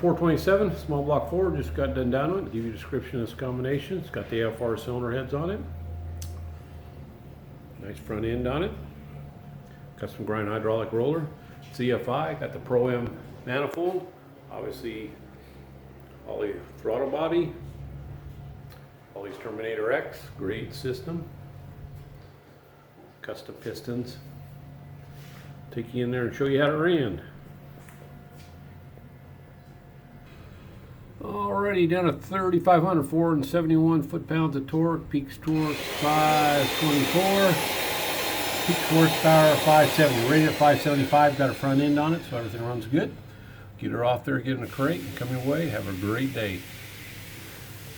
427, small block Ford, just got done down on it. Give you a description of this combination. It's got the AFR cylinder heads on it. Nice front end on it. Custom grind hydraulic roller. It's EFI, got the Pro M manifold. Obviously, Holley throttle body. Holley's Terminator X, great system. Custom pistons. Take you in there and show you how it ran. Already down to 3,500, 471 foot-pounds of torque, peak torque 524, peak horsepower 570, rated at 575, got a front end on it, so everything runs good. Get her off there, get in a crate, and come your way. Have a great day.